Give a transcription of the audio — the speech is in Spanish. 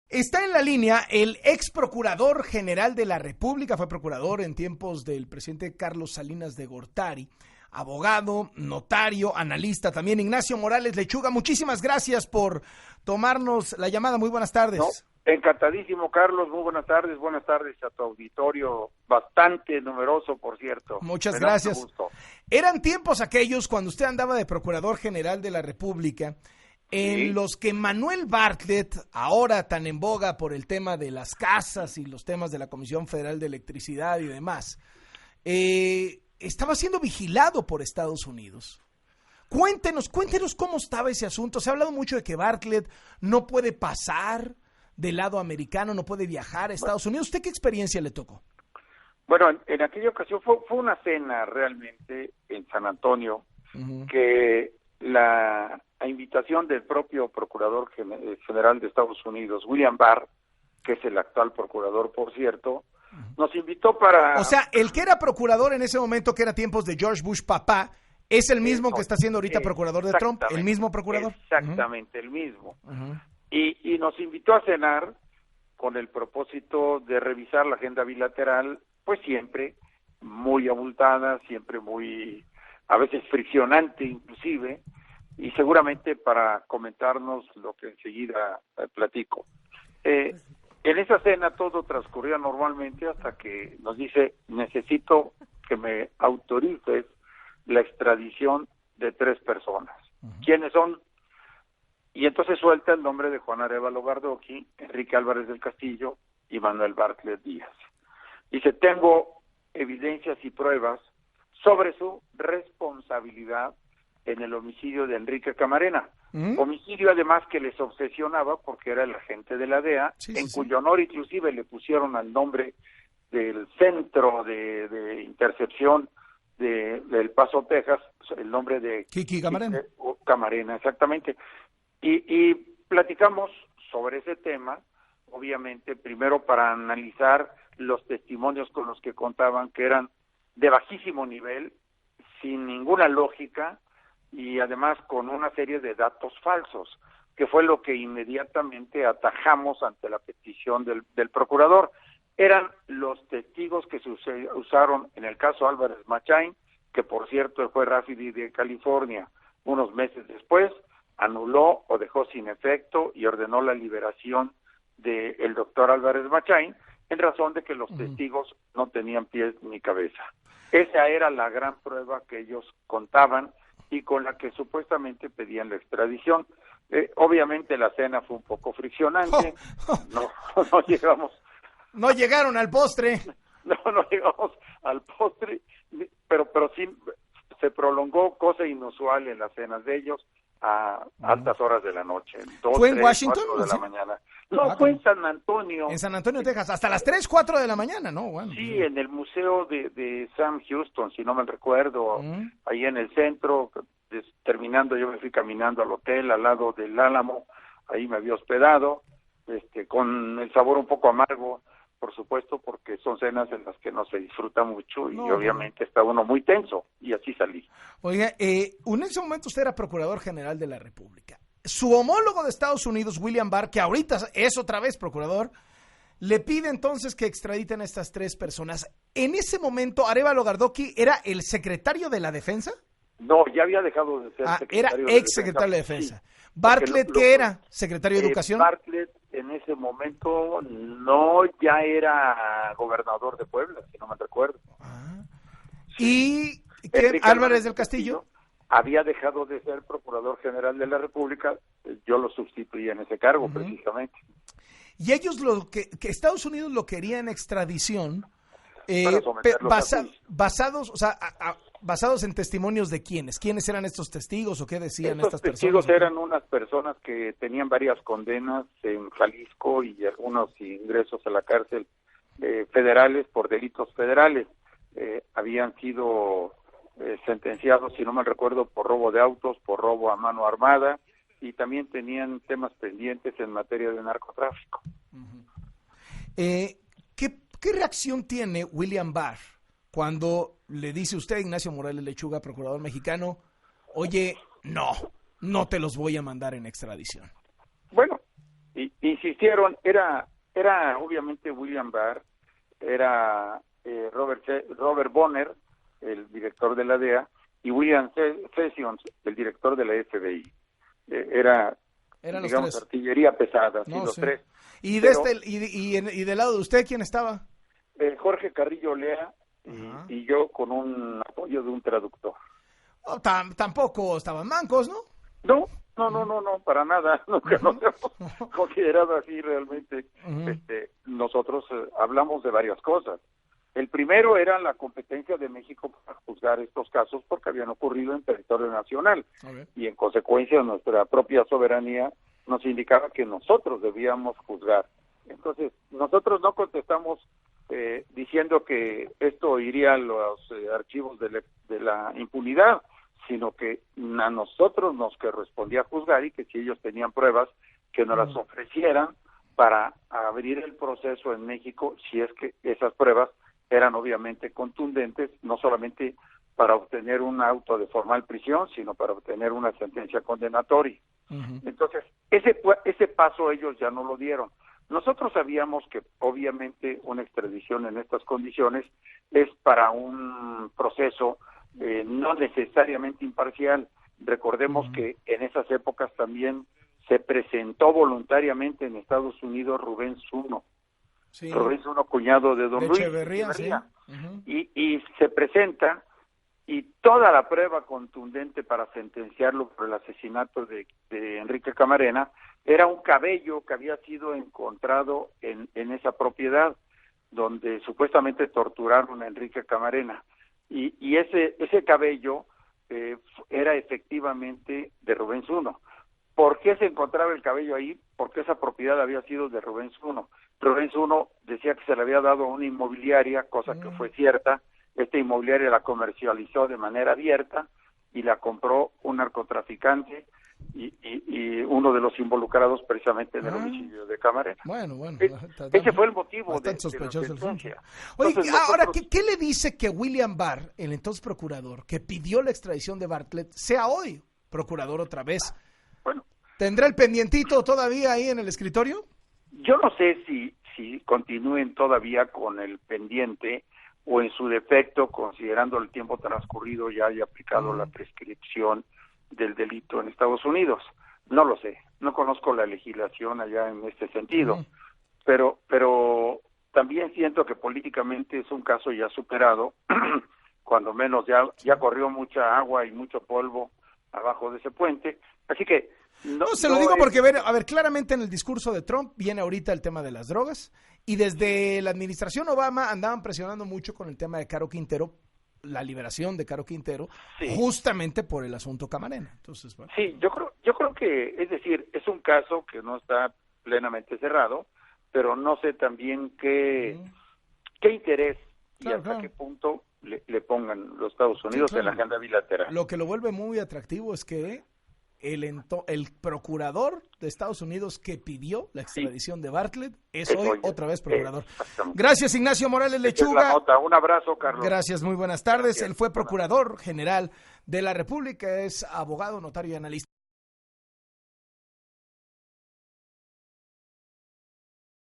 Está en la línea el ex procurador general de la República, fue procurador en tiempos del presidente Carlos Salinas de Gortari, abogado, notario, analista también, Ignacio Morales Lechuga. Muchísimas gracias por tomarnos la llamada. Muy buenas tardes. No, encantadísimo, Carlos. Muy buenas tardes a tu auditorio, bastante numeroso, por cierto. Muchas gracias. Eran tiempos aquellos cuando usted andaba de procurador general de la República, en los que Manuel Bartlett, ahora tan en boga por el tema de las casas y los temas de la Comisión Federal de Electricidad y demás, estaba siendo vigilado por Estados Unidos. Cuéntenos cómo estaba ese asunto. Se ha hablado mucho de que Bartlett no puede pasar del lado americano, no puede viajar a Estados Unidos. ¿Usted qué experiencia le tocó? Bueno, en aquella ocasión fue una cena realmente en San Antonio, que a invitación del propio Procurador General de Estados Unidos, William Barr, que es el actual procurador, por cierto, nos invitó para... O sea, el que era procurador en ese momento, que era tiempos de George Bush papá, es el mismo que está siendo ahorita procurador de Trump, el mismo procurador. Exactamente, el mismo. Y nos invitó a cenar con el propósito de revisar la agenda bilateral, pues siempre muy abultada, siempre muy, a veces friccionante inclusive, y seguramente para comentarnos lo que enseguida platico. En esa cena todo transcurría normalmente hasta que nos dice: necesito que me autorices la extradición de 3 personas. ¿Quiénes son? Y entonces suelta el nombre de Juan Arévalo Gardoqui, Enrique Álvarez del Castillo y Manuel Bartlett Díaz. Dice: tengo evidencias y pruebas sobre su responsabilidad en el homicidio de Enrique Camarena. Homicidio además que les obsesionaba porque era el agente de la DEA, cuyo honor inclusive le pusieron al nombre del centro de intercepción del Paso, Texas, el nombre de Kiki Camarena. Camarena, exactamente. Y platicamos sobre ese tema, obviamente, primero para analizar los testimonios con los que contaban, que eran de bajísimo nivel, sin ninguna lógica, y además con una serie de datos falsos, que fue lo que inmediatamente atajamos ante la petición del procurador. Eran los testigos que se usaron en el caso Álvarez Machain, que por cierto el juez Rafferty de California, unos meses después, anuló o dejó sin efecto y ordenó la liberación del doctor Álvarez Machain, en razón de que los testigos no tenían pies ni cabeza. Esa era la gran prueba que ellos contaban y con la que supuestamente pedían la extradición. Obviamente la cena fue un poco friccionante, no llegamos... No llegaron al postre. No llegamos al postre, pero sí se prolongó, cosa inusual en las cenas de ellos, a altas horas de la noche. 2, ¿Fue en 3, Washington? 4 de la mañana. No, fue en San Antonio. En San Antonio, Texas, hasta las 3, 4 de la mañana, ¿no? Bueno, sí, en el museo de Sam Houston, si no me recuerdo, ahí en el centro, terminando, yo me fui caminando al hotel, al lado del Álamo, ahí me había hospedado, con el sabor un poco amargo, por supuesto, porque son cenas en las que no se disfruta mucho y obviamente está uno muy tenso, y así salí. Oiga, en ese momento usted era Procurador General de la República. Su homólogo de Estados Unidos, William Barr, que ahorita es otra vez procurador, le pide entonces que extraditen a estas 3 personas. En ese momento, Arévalo Gardoqui era el secretario de la Defensa. No, ya había dejado de ser secretario era ex secretario de Defensa. Sí, Bartlett, ¿qué era? ¿Secretario de Educación? Bartlett en ese momento ya era gobernador de Puebla, si no me recuerdo. ¿Y qué? Álvarez del Castillo había dejado de ser Procurador General de la República, yo lo sustituí en ese cargo precisamente. Y ellos que Estados Unidos lo quería en extradición, basados en testimonios de quiénes. ¿Quiénes eran estos testigos o qué decían estas personas? Estos testigos eran unas personas que tenían varias condenas en Jalisco y algunos ingresos a la cárcel federales por delitos federales. Habían sido sentenciados, si no me recuerdo, por robo de autos, por robo a mano armada, y también tenían temas pendientes en materia de narcotráfico. ¿Qué reacción tiene William Barr cuando le dice usted, Ignacio Morales Lechuga, procurador mexicano, oye, no te los voy a mandar en extradición? Bueno, insistieron, era obviamente William Barr, era Robert Bonner, el director de la DEA, y William Sessions, el director de la FBI. Eran digamos, los tres. Artillería pesada, sí, los tres. ¿Y y del lado de usted quién estaba? Jorge Carrillo Lea y yo con un apoyo de un traductor. Oh, tampoco estaban mancos, ¿no? No, para nada. Nunca nos hemos considerado así realmente. Nosotros hablamos de varias cosas. El primero era la competencia de México para juzgar estos casos porque habían ocurrido en territorio nacional. Okay. Y en consecuencia nuestra propia soberanía nos indicaba que nosotros debíamos juzgar. Entonces, nosotros no contestamos diciendo que esto iría a los archivos de la impunidad, sino que a nosotros nos correspondía juzgar y que si ellos tenían pruebas, que nos las ofrecieran para abrir el proceso en México, si es que esas pruebas eran obviamente contundentes, no solamente para obtener un auto de formal prisión, sino para obtener una sentencia condenatoria. Entonces, ese paso ellos ya no lo dieron. Nosotros sabíamos que obviamente una extradición en estas condiciones es para un proceso no necesariamente imparcial. Recordemos que en esas épocas también se presentó voluntariamente en Estados Unidos Rubén Zuno. Sí. Rubén Zuno, cuñado de don Luis Echeverría. Sí. Y se presenta y toda la prueba contundente para sentenciarlo por el asesinato de Enrique Camarena era un cabello que había sido encontrado en esa propiedad donde supuestamente torturaron a Enrique Camarena. Y ese cabello era efectivamente de Rubén Zuno. ¿Por qué se encontraba el cabello ahí? Porque esa propiedad había sido de Rubén Zuno. Rubén Zuno decía que se le había dado a una inmobiliaria, cosa que fue cierta. Esta inmobiliaria la comercializó de manera abierta y la compró un narcotraficante y uno de los involucrados precisamente en el homicidio de Camarena. Bueno. Ese fue el motivo de sospechoso la sentencia. Oye, ahora, ¿qué le dice que William Barr, el entonces procurador, que pidió la extradición de Bartlett, sea hoy procurador otra vez? Bueno, ¿tendrá el pendientito todavía ahí en el escritorio? Yo no sé si continúen todavía con el pendiente o en su defecto, considerando el tiempo transcurrido, ya haya aplicado la prescripción del delito en Estados Unidos. No lo sé, no conozco la legislación allá en este sentido, pero también siento que políticamente es un caso ya superado, cuando menos ya corrió mucha agua y mucho polvo abajo de ese puente, así que no se lo digo porque, a ver, claramente en el discurso de Trump viene ahorita el tema de las drogas y desde la administración Obama andaban presionando mucho con el tema de Caro Quintero, la liberación de Caro Quintero, justamente por el asunto Camarena. Entonces, bueno. Sí, yo creo que, es decir, es un caso que no está plenamente cerrado, pero no sé también qué interés y hasta qué punto le pongan los Estados Unidos en la agenda bilateral. Lo que lo vuelve muy atractivo es que el procurador de Estados Unidos que pidió la extradición de Bartlett es hoy otra vez procurador. Gracias, Ignacio Morales Lechuga. Un abrazo, Carlos. Gracias, muy buenas tardes. Él fue procurador general de la República, es abogado, notario y analista.